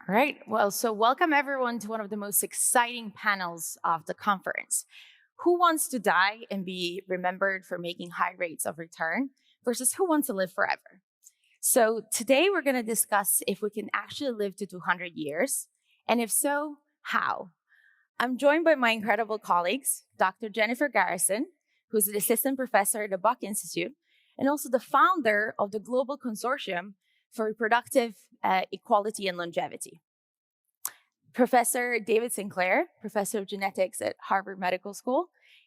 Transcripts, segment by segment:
All right. Well, so welcome everyone to one of the most exciting panels of the conference. Who wants to die and be remembered for making high rates of return versus who wants to live forever? So today we're going to discuss if we can actually live to 200 years, and if so, how. I'm joined by my incredible colleagues, Dr. Jennifer Garrison, who's an assistant professor at the Buck Institute, and also the founder of the Global Consortium for Reproductive Equality and Longevity. Professor David Sinclair, professor of genetics at Harvard Medical School,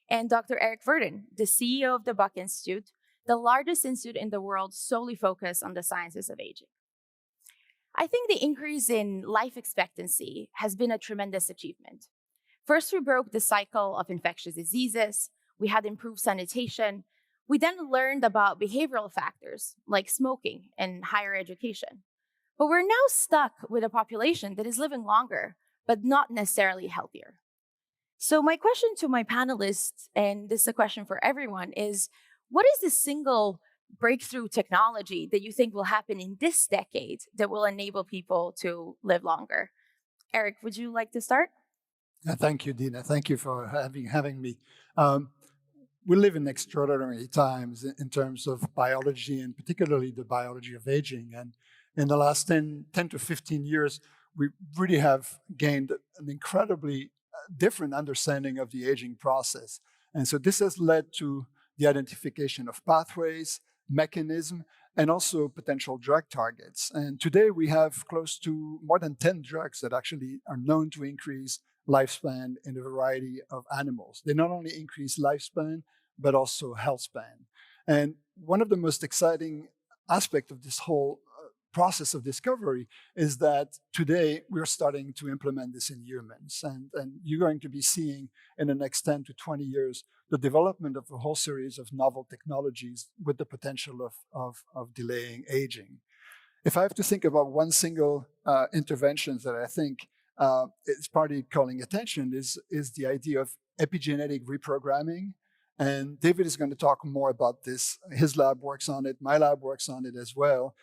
and Dr. Eric Verdin, the CEO of the Buck Institute, the largest institute in the world solely focused on the sciences of aging. I think the increase in life expectancy has been a tremendous achievement. First, we broke the cycle of infectious diseases, we had improved sanitation, we then learned about behavioral factors like smoking and higher education. But we're now stuck with a population that is living longer, but not necessarily healthier. So my question to my panelists, and this is a question for everyone, is what is the single breakthrough technology that you think will happen in this decade that will enable people to live longer? Eric, would you like to start? Thank you, Dina. Thank you for having me. We live in extraordinary times in terms of biology, and particularly the biology of aging. And in the last 10 to 15 years, we really have gained an incredibly different understanding of the aging process. And so this has led to the identification of pathways, mechanism, and also potential drug targets. And today we have close to more than 10 drugs that actually are known to increase lifespan in a variety of animals. They not only increase lifespan, but also health span. And one of the most exciting aspects of this whole process of discovery is that today we're starting to implement this in humans. And you're going to be seeing in the next 10 to 20 years the development of a whole series of novel technologies with the potential of delaying aging. If I have to think about one single intervention that I think is partly calling attention is the idea of epigenetic reprogramming. And David is going to talk more about this. His lab works on it. My lab works on it as well.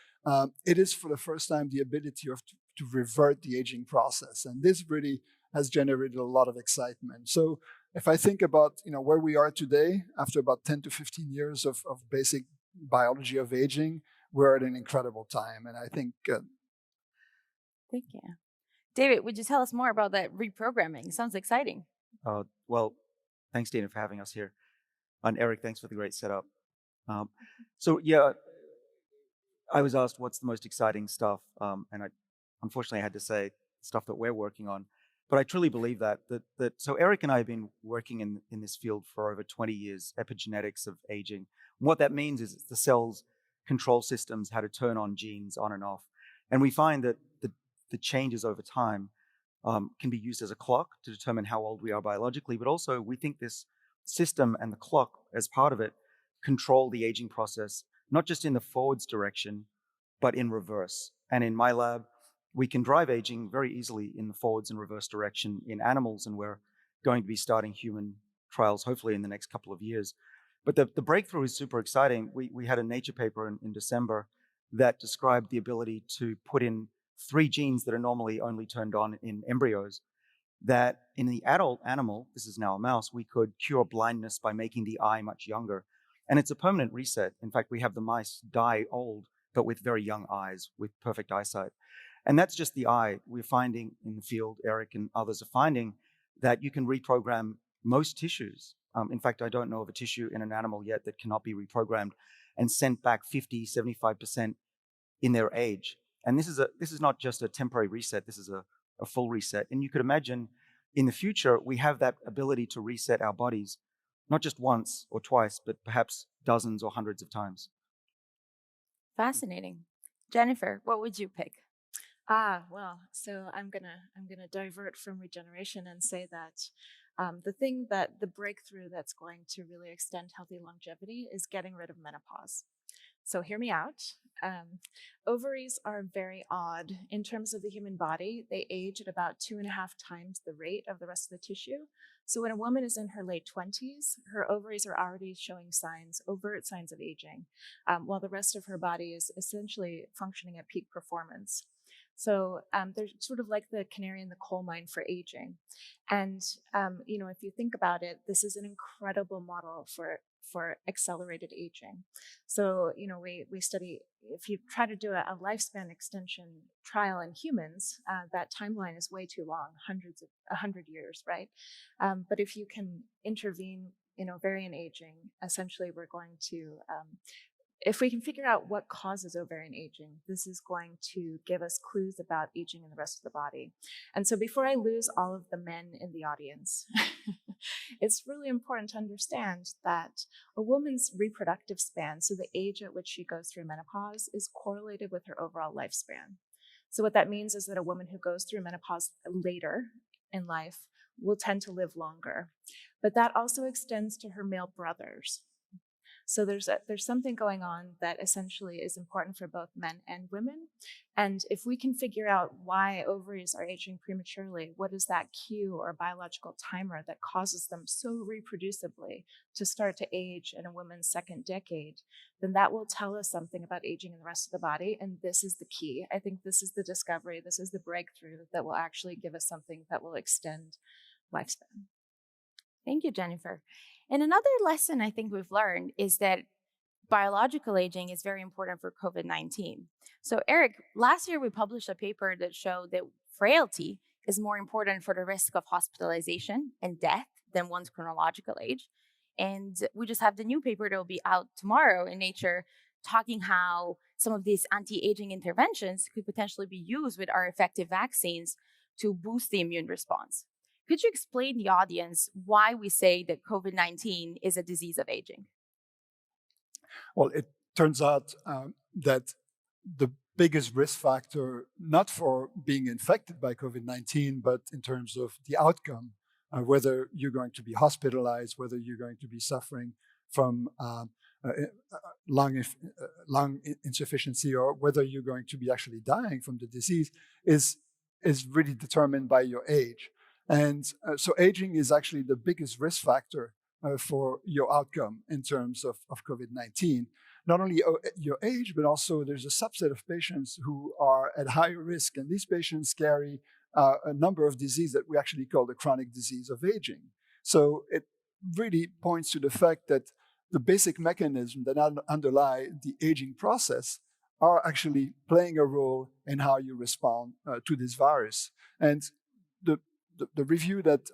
It is for the first time the ability to revert the aging process. And this really has generated a lot of excitement. So if I think about where we are today, after about 10 to 15 years of basic biology of aging, we're at an incredible time. And I think... Thank you. David, would you tell us more about that reprogramming? Sounds exciting. Well, thanks, Dina, for having us here. And Eric, thanks for the great setup. So yeah, I was asked what's the most exciting stuff, and unfortunately I had to say stuff that we're working on. But I truly believe that so Eric and I have been working in this field for over 20 years, epigenetics of aging. And what that means is it's the cell's control systems, how to turn on genes on and off. And we find that the changes over time can be used as a clock to determine how old we are biologically, but also we think this system and the clock as part of it control the aging process, not just in the forwards direction, but in reverse. And in my lab, we can drive aging very easily in the forwards and reverse direction in animals, and we're going to be starting human trials hopefully in the next couple of years. But the breakthrough is super exciting. We had a Nature paper in December that described the ability to put in 3 genes that are normally only turned on in embryos, that in the adult animal, this is now a mouse, we could cure blindness by making the eye much younger. And it's a permanent reset. In fact, we have the mice die old, but with very young eyes, with perfect eyesight. And that's just the eye. We're finding in the field, Eric and others are finding, that you can reprogram most tissues. In fact, I don't know of a tissue in an animal yet that cannot be reprogrammed and sent back 50, 75% in their age. And this is not just a temporary reset, this is a full reset. And you could imagine in the future, we have that ability to reset our bodies, not just once or twice, but perhaps dozens or hundreds of times. Fascinating. Jennifer, what would you pick? Well, so I'm gonna divert from regeneration and say that the breakthrough that's going to really extend healthy longevity is getting rid of menopause. So hear me out. Ovaries are very odd. In terms of the human body, they age at about 2.5 times the rate of the rest of the tissue. So when a woman is in her late 20s, her ovaries are already showing overt signs of aging, while the rest of her body is essentially functioning at peak performance. So they're sort of like the canary in the coal mine for aging. And, if you think about it, this is an incredible model for accelerated aging. So, we study, if you try to do a lifespan extension trial in humans, that timeline is way too long, 100 years, right? But if you can intervene in ovarian aging, essentially we're going to, if we can figure out what causes ovarian aging, this is going to give us clues about aging in the rest of the body. And so before I lose all of the men in the audience, it's really important to understand that a woman's reproductive span, so the age at which she goes through menopause, is correlated with her overall lifespan. So what that means is that a woman who goes through menopause later in life will tend to live longer. But that also extends to her male brothers. So there's something going on that essentially is important for both men and women. And if we can figure out why ovaries are aging prematurely, what is that cue or biological timer that causes them so reproducibly to start to age in a woman's second decade, then that will tell us something about aging in the rest of the body. And this is the key. I think this is the discovery, this is the breakthrough that will actually give us something that will extend lifespan. Thank you, Jennifer. And another lesson I think we've learned is that biological aging is very important for COVID-19. So, Eric, last year we published a paper that showed that frailty is more important for the risk of hospitalization and death than one's chronological age. And we just have the new paper that will be out tomorrow in Nature talking how some of these anti-aging interventions could potentially be used with our effective vaccines to boost the immune response. Could you explain the audience why we say that COVID-19 is a disease of aging? Well, it turns out that the biggest risk factor, not for being infected by COVID-19, but in terms of the outcome, whether you're going to be hospitalized, whether you're going to be suffering from lung insufficiency, or whether you're going to be actually dying from the disease, is really determined by your age. And so aging is actually the biggest risk factor for your outcome in terms of COVID-19. Not only your age, but also there's a subset of patients who are at higher risk. And these patients carry a number of diseases that we actually call the chronic disease of aging. So it really points to the fact that the basic mechanisms that underlie the aging process are actually playing a role in how you respond to this virus. And the review that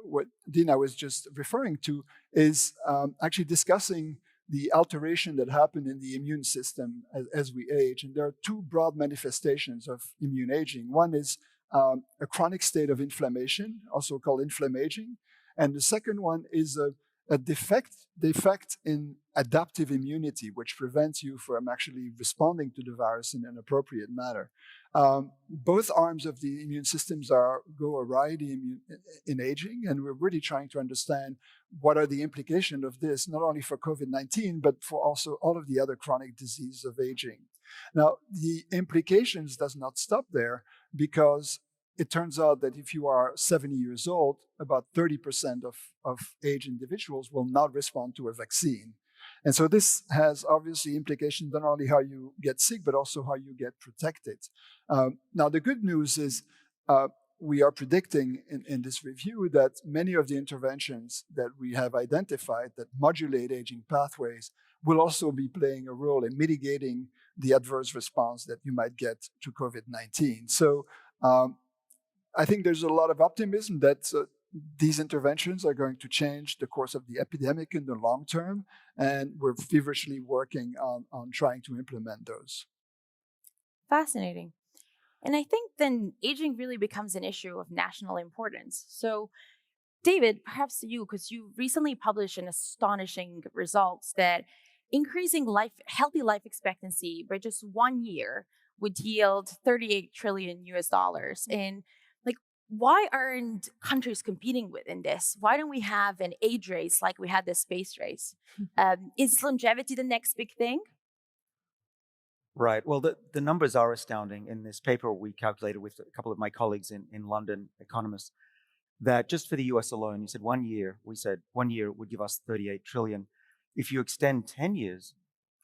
what Dina was just referring to is actually discussing the alteration that happened in the immune system as we age. And there are two broad manifestations of immune aging. One is a chronic state of inflammation, also called inflammaging. And the second one is a defect in adaptive immunity, which prevents you from actually responding to the virus in an appropriate manner. Both arms of the immune systems go awry in aging, and we're really trying to understand what are the implications of this, not only for COVID-19, but for also all of the other chronic diseases of aging. Now, the implications does not stop there, because it turns out that if you are 70 years old, about 30% of age individuals will not respond to a vaccine. And so this has obviously implications not only how you get sick, but also how you get protected. Now, the good news is we are predicting in this review that many of the interventions that we have identified that modulate aging pathways will also be playing a role in mitigating the adverse response that you might get to COVID-19. So I think there's a lot of optimism that these interventions are going to change the course of the epidemic in the long term, and we're feverishly working on trying to implement those. Fascinating. And I think then aging really becomes an issue of national importance. So, David, perhaps to you, because you recently published an astonishing results that increasing healthy life expectancy by just 1 year would yield $38 trillion US. And why aren't countries competing within this? Why don't we have an age race like we had the space race? Is longevity the next big thing? Right. Well, the numbers are astounding. In this paper we calculated with a couple of my colleagues in London, economists, that just for the US alone, we said 1 year would give us 38 trillion. If you extend 10 years,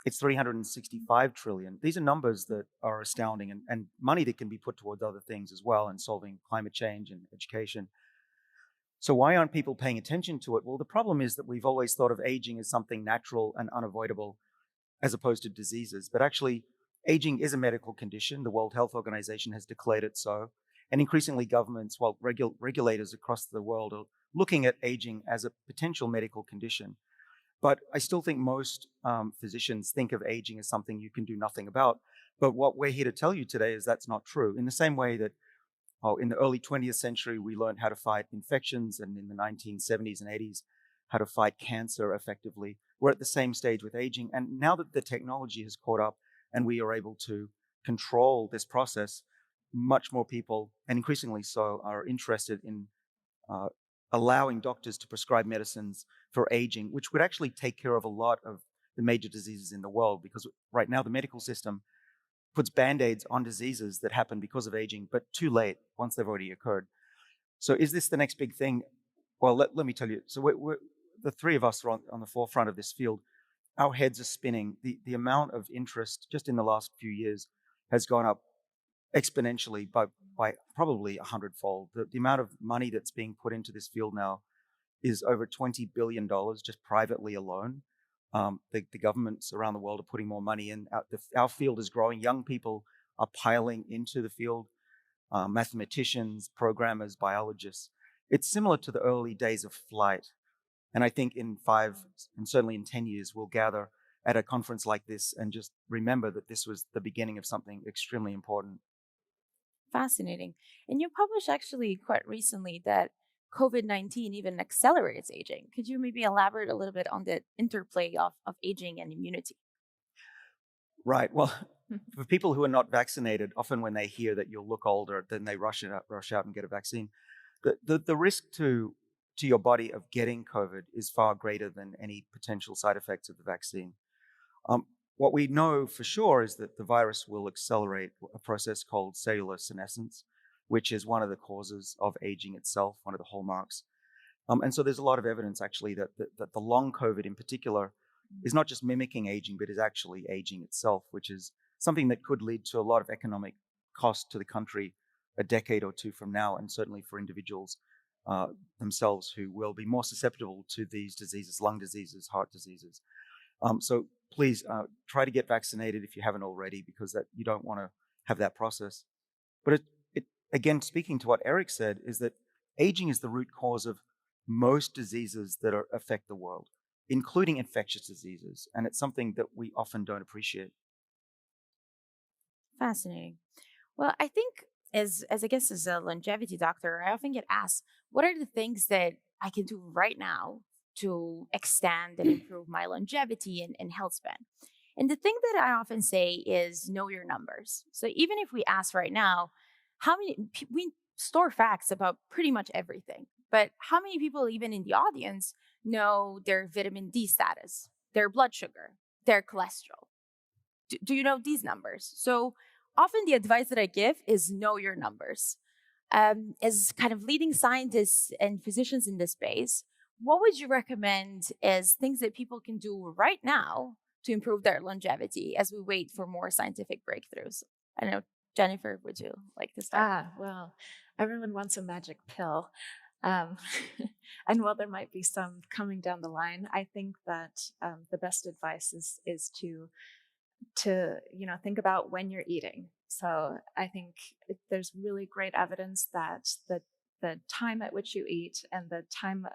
it's 365 trillion. These are numbers that are astounding, and money that can be put towards other things as well, and solving climate change and education. So why aren't people paying attention to it? Well, the problem is that we've always thought of aging as something natural and unavoidable, as opposed to diseases. But actually, aging is a medical condition. The World Health Organization has declared it so. And increasingly governments, well, regulators across the world are looking at aging as a potential medical condition. But I still think most physicians think of aging as something you can do nothing about. But what we're here to tell you today is that's not true. In the same way that in the early 20th century, we learned how to fight infections, and in the 1970s and 80s, how to fight cancer effectively. We're at the same stage with aging. And now that the technology has caught up and we are able to control this process, much more people, and increasingly so, are interested in allowing doctors to prescribe medicines for aging, which would actually take care of a lot of the major diseases in the world. Because right now, the medical system puts Band-Aids on diseases that happen because of aging, but too late, once they've already occurred. So is this the next big thing? Well, let me tell you. So we're the three of us are on the forefront of this field. Our heads are spinning. The amount of interest just in the last few years has gone up exponentially by probably 100-fold. The amount of money that's being put into this field now is over $20 billion just privately alone. The governments around the world are putting more money in. Our field is growing. Young people are piling into the field. Mathematicians, programmers, biologists. It's similar to the early days of flight. And I think in 5 and certainly in 10 years, we'll gather at a conference like this and just remember that this was the beginning of something extremely important. Fascinating. And you published actually quite recently that COVID-19 even accelerates aging. Could you maybe elaborate a little bit on the interplay of aging and immunity? Right. Well, for people who are not vaccinated, often when they hear that you'll look older, then they rush out and get a vaccine. The risk to your body of getting COVID is far greater than any potential side effects of the vaccine. What we know for sure is that the virus will accelerate a process called cellular senescence, which is one of the causes of aging itself, one of the hallmarks. And so there's a lot of evidence actually that the long COVID in particular is not just mimicking aging, but is actually aging itself, which is something that could lead to a lot of economic cost to the country a decade or two from now, and certainly for individuals themselves who will be more susceptible to these diseases, lung diseases, heart diseases. So please try to get vaccinated if you haven't already, because that you don't want to have that process. But it again, speaking to what Eric said, is that aging is the root cause of most diseases that affect the world, including infectious diseases. And it's something that we often don't appreciate. Fascinating. Well, I think as I guess as a longevity doctor, I often get asked, what are the things that I can do right now to extend and improve my longevity and health span? And the thing that I often say is know your numbers. So even if we ask right now, we store facts about pretty much everything, but how many people even in the audience know their vitamin D status, their blood sugar, their cholesterol? Do you know these numbers? So often the advice that I give is know your numbers. As kind of leading scientists and physicians in this space, what would you recommend as things that people can do right now to improve their longevity as we wait for more scientific breakthroughs? I don't know, Jennifer, would you like to start? Well, everyone wants a magic pill. And while there might be some coming down the line, I think that the best advice is to think about when you're eating. So I think there's really great evidence that the time at which you eat and the time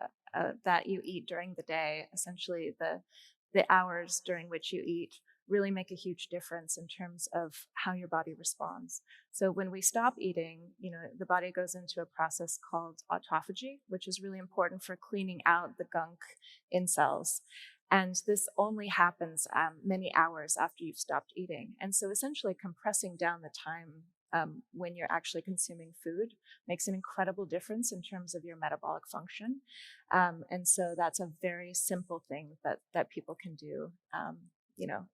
that you eat during the day, essentially the hours during which you eat, really make a huge difference in terms of how your body responds. So when we stop eating, the body goes into a process called autophagy, which is really important for cleaning out the gunk in cells. And this only happens many hours after you've stopped eating. And so essentially compressing down the time when you're actually consuming food makes an incredible difference in terms of your metabolic function. And so that's a very simple thing that people can do.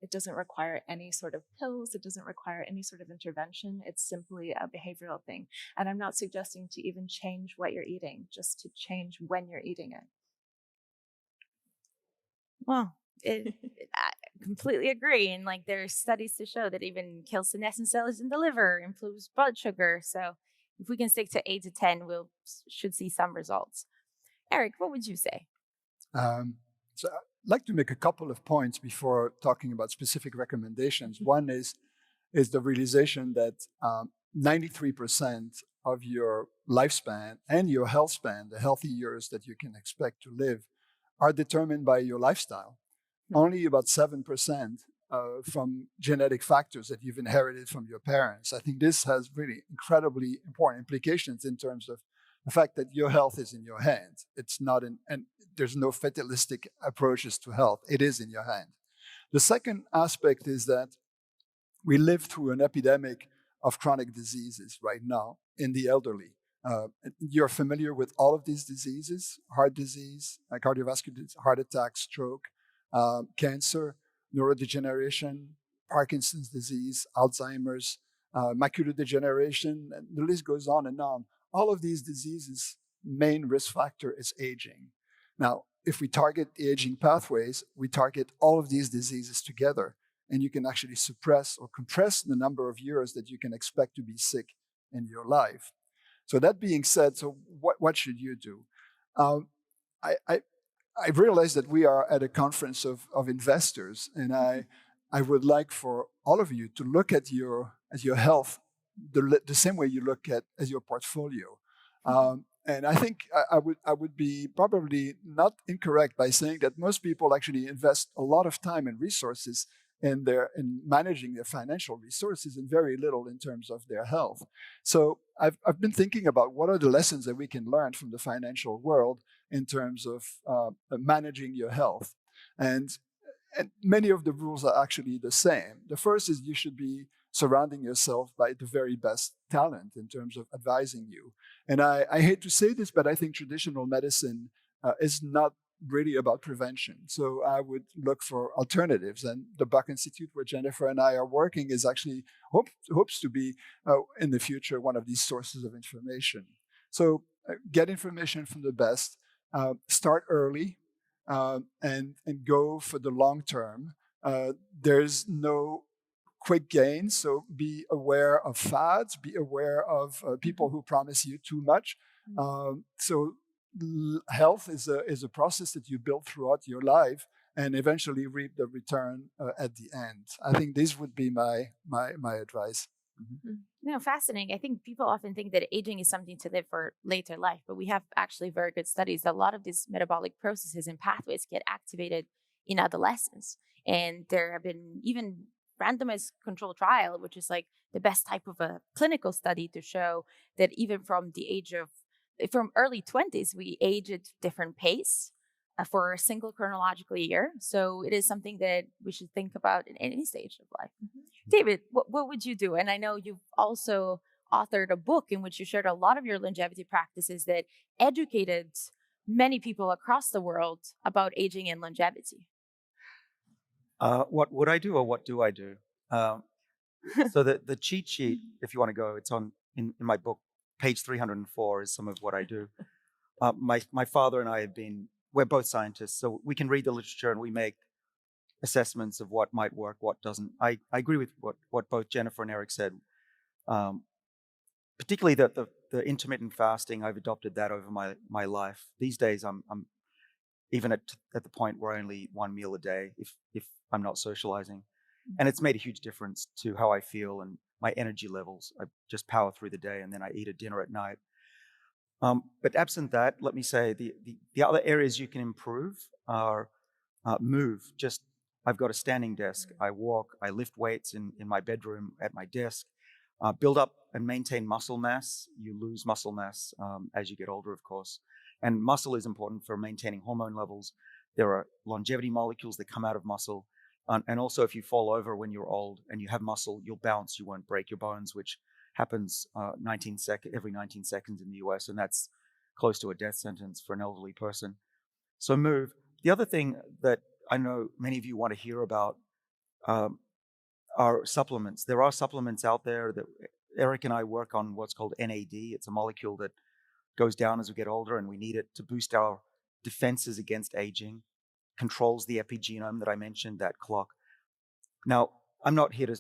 It doesn't require any sort of pills. It doesn't require any sort of intervention. It's simply a behavioral thing. And I'm not suggesting to even change what you're eating, just to change when you're eating it. Well, completely agree. And like there's studies to show that even kills senescent cells in the liver, improves blood sugar. So if we can stick to 8 to 10, we'll should see some results. Eric, what would you say? Um, so I'd like to make a couple of points before talking about specific recommendations. One is the realization that 93% of your lifespan and your health span, the healthy years that you can expect to live, are determined by your lifestyle. Only about 7% from genetic factors that you've inherited from your parents. I think this has really incredibly important implications in terms of the fact that your health is in your hands. It's not in, and there's no fatalistic approaches to health. It is in your hand. The second aspect is that we live through an epidemic of chronic diseases right now in the elderly. You're familiar with all of these diseases: heart disease, cardiovascular disease, heart attack, stroke, cancer, neurodegeneration, Parkinson's disease, Alzheimer's, macular degeneration, and the list goes on and on. All of these diseases' main risk factor is aging. Now, if we target the aging pathways, we target all of these diseases together, and you can actually suppress or compress the number of years that you can expect to be sick in your life. So that being said, so what should you do? I realize that we are at a conference of investors, and I would like for all of you to look at your health the same way you look at as your portfolio. And I think I would be probably not incorrect by saying that most people actually invest a lot of time and resources in managing their financial resources and very little in terms of their health. So I've been thinking about what are the lessons that we can learn from the financial world in terms of managing your health. And many of the rules are actually the same. The first is you should be surrounding yourself by the very best talent in terms of advising you. And I hate to say this, but I think traditional medicine is not really about prevention. So I would look for alternatives. And the Buck Institute, where Jennifer and I are working, is actually hopes to be in the future one of these sources of information. So get information from the best, start early, and go for the long term. There's no quick gains, so be aware of fads, be aware of people who promise you too much. So health is a process that you build throughout your life and eventually reap the return at the end. I think this would be my advice. Mm-hmm. No, fascinating. I think people often think that aging is something to live for later life, but we have actually very good studies that a lot of these metabolic processes and pathways get activated in adolescence. And there have been even randomized control trial, which is like the best type of a clinical study to show that even from early 20s, we age at different pace for a single chronological year. So it is something that we should think about in any stage of life. Mm-hmm. David, what would you do? And I know you've also authored a book in which you shared a lot of your longevity practices that educated many people across the world about aging and longevity. What would I do, or what do I do? So the cheat sheet, if you want to go, it's on in my book, page 304 is some of what I do. My father and I we're both scientists, so we can read the literature and we make assessments of what might work, what doesn't. I agree with what both Jennifer and Eric said. Particularly the intermittent fasting, I've adopted that over my life. These days, I'm even at the point where only one meal a day, if I'm not socializing. And it's made a huge difference to how I feel and my energy levels. I just power through the day and then I eat a dinner at night. But absent that, let me say the other areas you can improve are move. I've got a standing desk. I walk, I lift weights in my bedroom at my desk. Build up and maintain muscle mass. You lose muscle mass as you get older, of course. And muscle is important for maintaining hormone levels. There are longevity molecules that come out of muscle. And also, if you fall over when you're old and you have muscle, you'll bounce, you won't break your bones, which happens every 19 seconds in the US. And that's close to a death sentence for an elderly person. So move. The other thing that I know many of you want to hear about are supplements. There are supplements out there that Eric and I work on what's called NAD. It's a molecule that goes down as we get older, and we need it to boost our defenses against aging, controls the epigenome that I mentioned, that clock. Now, I'm not here to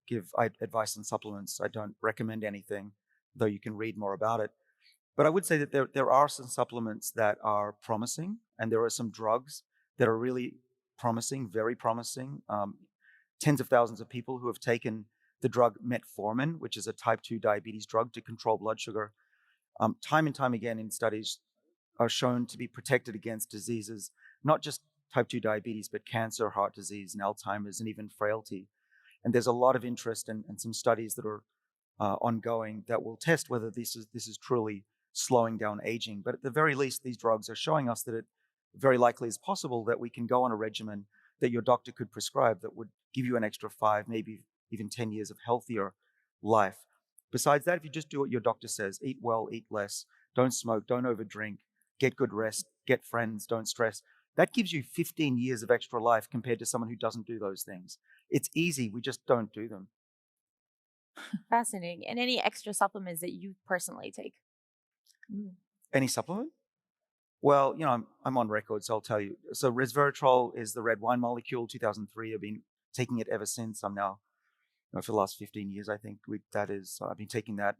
give advice on supplements. I don't recommend anything, though you can read more about it. But I would say that there are some supplements that are promising, and there are some drugs that are really promising, very promising. Tens of thousands of people who have taken the drug metformin, which is a type 2 diabetes drug to control blood sugar, time and time again in studies are shown to be protected against diseases, not just type 2 diabetes, but cancer, heart disease, and Alzheimer's, and even frailty. And there's a lot of interest and some studies that are ongoing that will test whether this is truly slowing down aging. But at the very least, these drugs are showing us that it very likely is possible that we can go on a regimen that your doctor could prescribe that would give you an extra 5, maybe even 10 years of healthier life. Besides that, if you just do what your doctor says, eat well, eat less, don't smoke, don't overdrink, get good rest, get friends, don't stress, that gives you 15 years of extra life compared to someone who doesn't do those things. It's easy, we just don't do them. Fascinating. And any extra supplements that you personally take? Any supplement? Well, I'm on record, so I'll tell you. So resveratrol is the red wine molecule, 2003. I've been taking it ever since. I'm now, for the last 15 years, I think I've been taking that.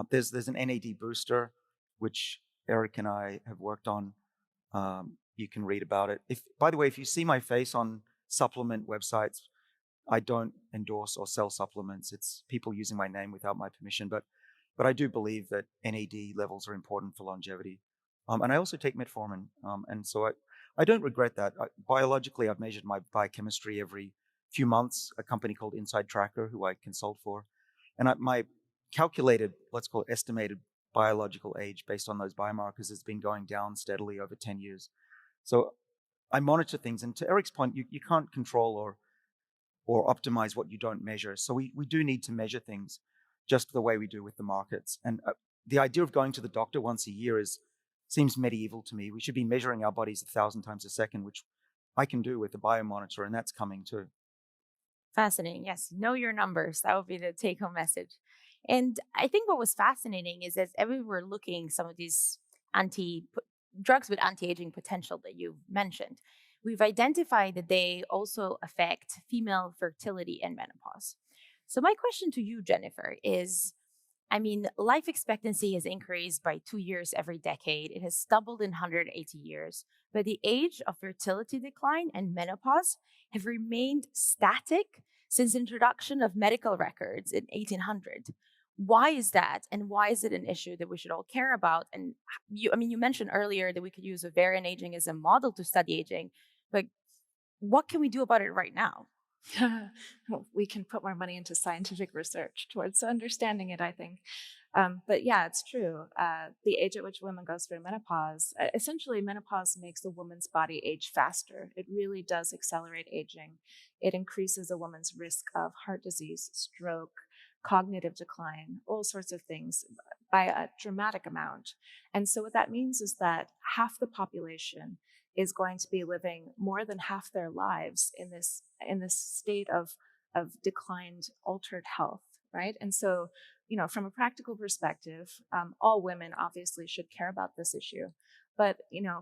There's an NAD booster, which Eric and I have worked on. You can read about it. By the way, if you see my face on supplement websites, I don't endorse or sell supplements. It's people using my name without my permission. But I do believe that NAD levels are important for longevity. And I also take metformin. And so I don't regret that. Biologically, I've measured my biochemistry every few months, a company called Inside Tracker, who I consult for. And my calculated, let's call it estimated biological age based on those biomarkers has been going down steadily over 10 years. So I monitor things. And to Eric's point, you can't control or optimize what you don't measure. So we do need to measure things just the way we do with the markets. And the idea of going to the doctor once a year seems medieval to me. We should be measuring our bodies 1,000 times a second, which I can do with the biomonitor, and that's coming too. Fascinating. Yes. Know your numbers. That would be the take home message. And I think what was fascinating is as we were looking some of these drugs with anti-aging potential that you mentioned, we've identified that they also affect female fertility and menopause. So my question to you, Jennifer, is, life expectancy has increased by 2 years every decade. It has doubled in 180 years, but the age of fertility decline and menopause have remained static since introduction of medical records in 1800. Why is that? And why is it an issue that we should all care about? And you mentioned earlier that we could use ovarian aging as a model to study aging, but what can we do about it right now? We can put more money into scientific research towards understanding it, I think. But yeah, it's true. The age at which women go through menopause, essentially menopause makes a woman's body age faster. It really does accelerate aging. It increases a woman's risk of heart disease, stroke, cognitive decline, all sorts of things by a dramatic amount. And so what that means is that half the population is going to be living more than half their lives in this state of declined, altered health, right? And so, from a practical perspective, all women obviously should care about this issue. But,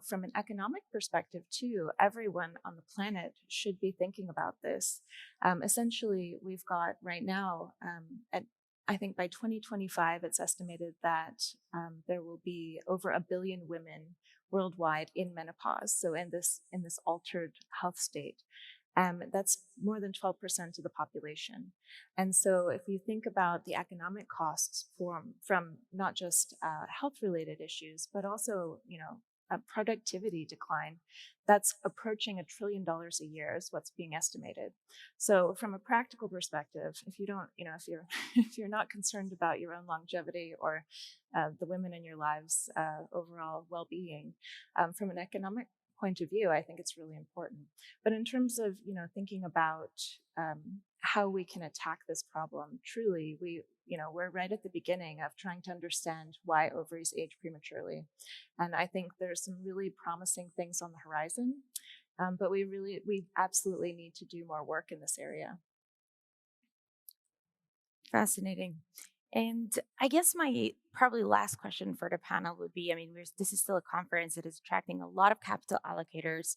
from an economic perspective too, everyone on the planet should be thinking about this. Essentially, we've got right now, I think by 2025, it's estimated that there will be over 1 billion women worldwide in menopause, so in this altered health state. That's more than 12% of the population. And so if you think about the economic costs from not just health-related issues, but also, a productivity decline, that's approaching $1 trillion a year is what's being estimated. So from a practical perspective, if you don't, if you're not concerned about your own longevity or the women in your lives' overall well-being, from an economic point of view, I think it's really important. But in terms of, thinking about how we can attack this problem, truly, we're right at the beginning of trying to understand why ovaries age prematurely. And I think there's some really promising things on the horizon, but we absolutely need to do more work in this area. Fascinating. And I guess my probably last question for the panel would be, this is still a conference that is attracting a lot of capital allocators.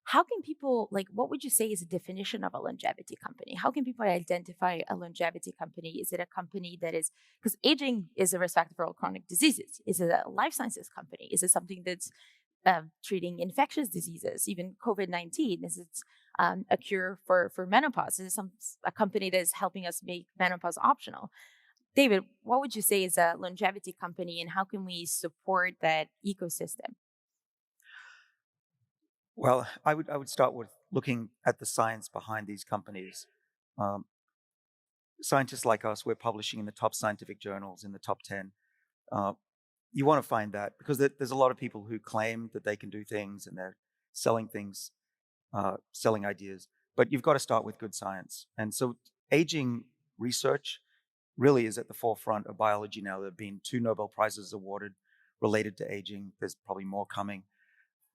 How can people, like, what would you say is a definition of a longevity company? How can people identify a longevity company? Is it a company that is, because aging is a risk factor for all chronic diseases? Is it a life sciences company? Is it something that's treating infectious diseases, even COVID-19? Is it a cure for menopause? Is it a company that is helping us make menopause optional? David, what would you say is a longevity company, and how can we support that ecosystem? Well, I would start with looking at the science behind these companies. Um, Scientists like us, we're publishing in the top scientific journals, in the top 10. You want to find that because there's a lot of people who claim that they can do things and they're selling things, selling ideas. But you've got to start with good science. And so aging research really is at the forefront of biology now. There have been 2 Nobel Prizes awarded related to aging. There's probably more coming.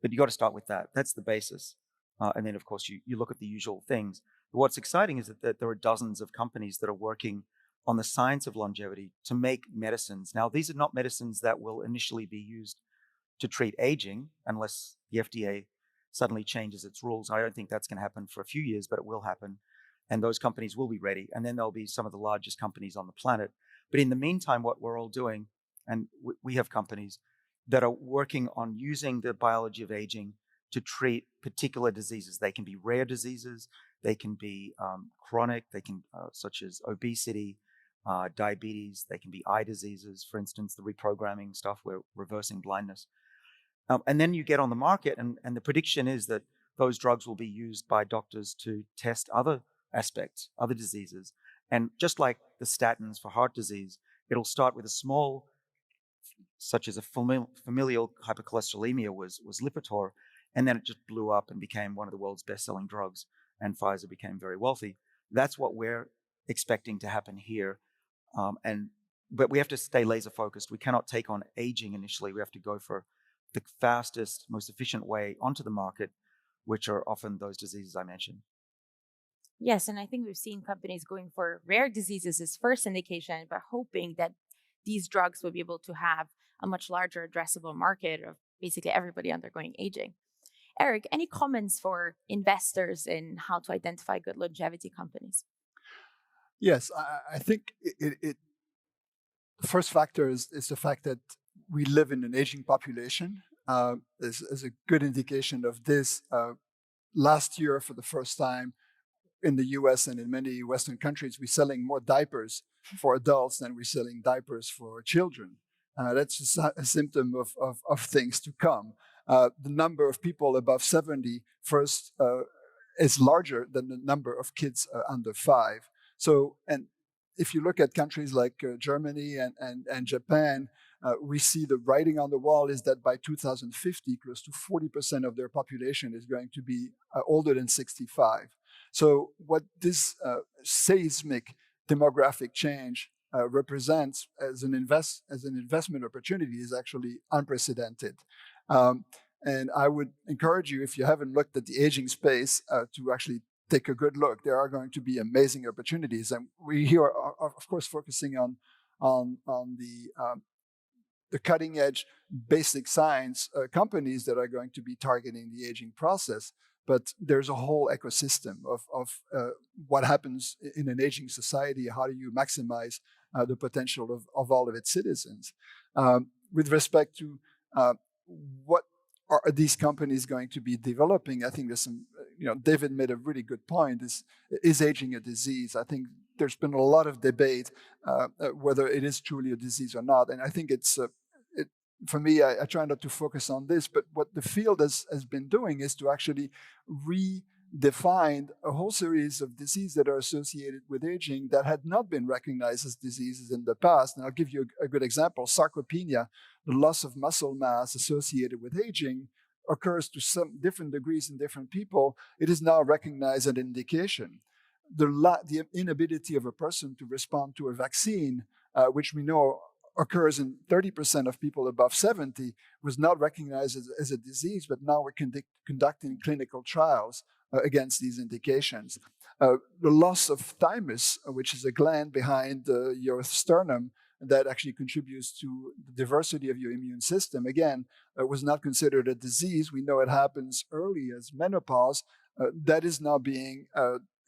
But you got to start with that. That's the basis. And then, of course, you look at the usual things. But what's exciting is that there are dozens of companies that are working on the science of longevity to make medicines. Now, these are not medicines that will initially be used to treat aging unless the FDA suddenly changes its rules. I don't think that's going to happen for a few years, but it will happen. And those companies will be ready. And then there'll be some of the largest companies on the planet. But in the meantime, what we're all doing, and we have companies that are working on using the biology of aging to treat particular diseases. They can be rare diseases, they can be chronic, they can such as obesity, diabetes, they can be eye diseases, for instance, the reprogramming stuff, we're reversing blindness. And then you get on the market, and the prediction is that those drugs will be used by doctors to test other aspects, other diseases. And just like the statins for heart disease, it'll start with a small, such as a familial hypercholesterolemia was Lipitor, and then it just blew up and became one of the world's best-selling drugs, and Pfizer became very wealthy. That's what we're expecting to happen here. But we have to stay laser focused. We cannot take on aging initially. We have to go for the fastest, most efficient way onto the market, which are often those diseases I mentioned. Yes, and I think we've seen companies going for rare diseases as first indication, but hoping that these drugs will be able to have a much larger addressable market of basically everybody undergoing aging. Eric, any comments for investors in how to identify good longevity companies? Yes, I think the first factor is the fact that we live in an aging population. Is a good indication of this. Last year, for the first time in the US and in many Western countries, we're selling more diapers for adults than we're selling diapers for children. That's just a symptom of things to come. The number of people above 70 first is larger than the number of kids under 5. So, and if you look at countries like Germany and Japan, we see the writing on the wall is that by 2050, close to 40% of their population is going to be older than 65. So what this seismic demographic change represents as an investment opportunity is actually unprecedented. And I would encourage you, if you haven't looked at the aging space, to actually take a good look. There are going to be amazing opportunities, and we here are of course focusing on the cutting edge basic science companies that are going to be targeting the aging process. But there's a whole ecosystem of what happens in an aging society. How do you maximize the potential of all of its citizens? With respect to what are these companies going to be developing, I think there's some, David made a really good point. Is aging a disease? I think there's been a lot of debate whether it is truly a disease or not. And I think for me, I try not to focus on this, but what the field has been doing is to actually redefine a whole series of diseases that are associated with aging that had not been recognized as diseases in the past. And I'll give you a good example. Sarcopenia, the loss of muscle mass associated with aging, occurs to some different degrees in different people. It is now recognized as an indication. The inability of a person to respond to a vaccine, which we know occurs in 30% of people above 70, was not recognized as a disease, but now we're conducting clinical trials against these indications. The loss of thymus, which is a gland behind your sternum, that actually contributes to the diversity of your immune system. Again, it was not considered a disease. We know it happens early as menopause. That is now being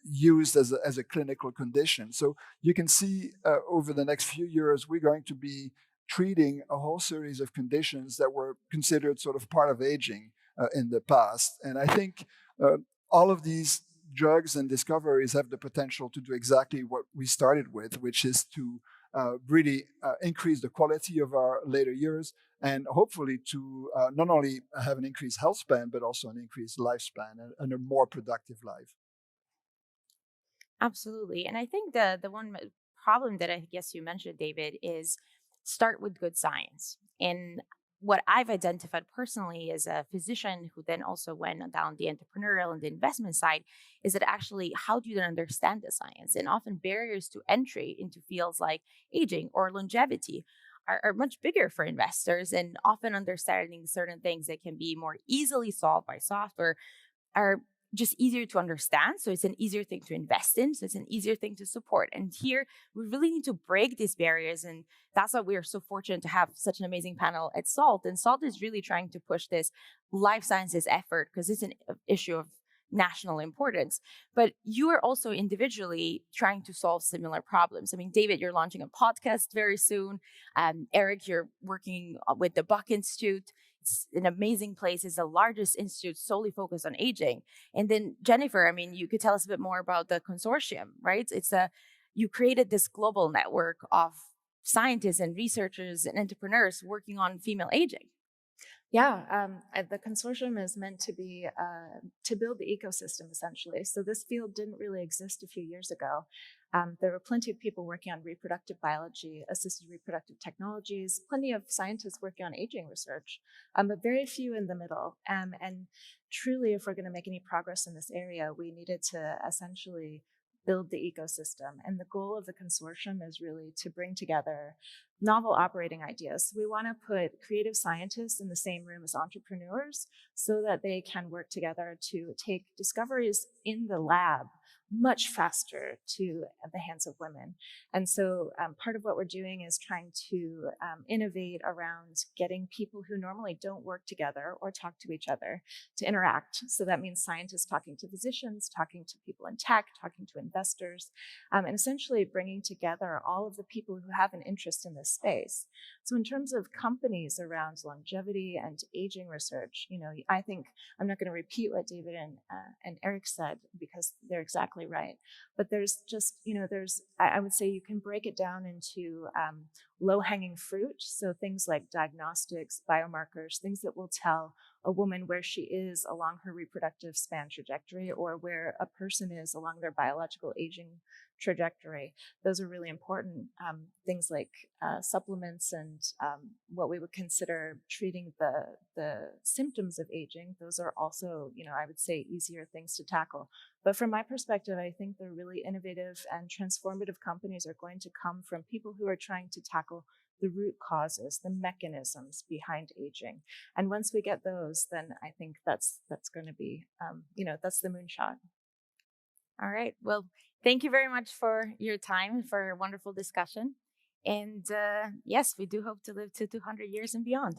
used as a clinical condition. So you can see over the next few years, we're going to be treating a whole series of conditions that were considered sort of part of aging in the past. And I think all of these drugs and discoveries have the potential to do exactly what we started with, which is to really increase the quality of our later years and hopefully to not only have an increased health span, but also an increased lifespan and a more productive life. Absolutely. And I think the one problem that I guess you mentioned, David, is start with good science. And what I've identified personally as a physician who then also went down the entrepreneurial and the investment side is that actually how do you understand the science? And often barriers to entry into fields like aging or longevity are much bigger for investors, and often understanding certain things that can be more easily solved by software are just easier to understand. So it's an easier thing to invest in. So it's an easier thing to support. And here we really need to break these barriers. And that's why we are so fortunate to have such an amazing panel at SALT. And SALT is really trying to push this life sciences effort because it's an issue of national importance. But you are also individually trying to solve similar problems. I mean, David, you're launching a podcast very soon. Eric, you're working with the Buck Institute. It's an amazing place. It's the largest institute solely focused on aging. And then Jennifer, I mean, you could tell us a bit more about the consortium, right? You created this global network of scientists and researchers and entrepreneurs working on female aging. Yeah, the consortium is meant to be to build the ecosystem essentially. So this field didn't really exist a few years ago. There were plenty of people working on reproductive biology, assisted reproductive technologies, plenty of scientists working on aging research, but very few in the middle. And truly, if we're going to make any progress in this area, we needed to essentially build the ecosystem. And the goal of the consortium is really to bring together novel operating ideas. So we want to put creative scientists in the same room as entrepreneurs so that they can work together to take discoveries in the lab much faster to the hands of women. And so part of what we're doing is trying to innovate around getting people who normally don't work together or talk to each other to interact. So that means scientists talking to physicians, talking to people in tech, talking to investors, and essentially bringing together all of the people who have an interest in this space. So in terms of companies around longevity and aging research, I think I'm not going to repeat what David and Eric said because they're exactly right. But there's just, I would say you can break it down into low-hanging fruit. So things like diagnostics, biomarkers, things that will tell a woman where she is along her reproductive span trajectory or where a person is along their biological aging trajectory. Those are really important. Things like supplements and what we would consider treating the symptoms of aging. Those are also, I would say, easier things to tackle. But from my perspective, I think the really innovative and transformative companies are going to come from people who are trying to tackle the root causes, the mechanisms behind aging. And once we get those, then I think that's going to be, that's the moonshot. All right. Well, thank you very much for your time, for a wonderful discussion. And yes, we do hope to live to 200 years and beyond.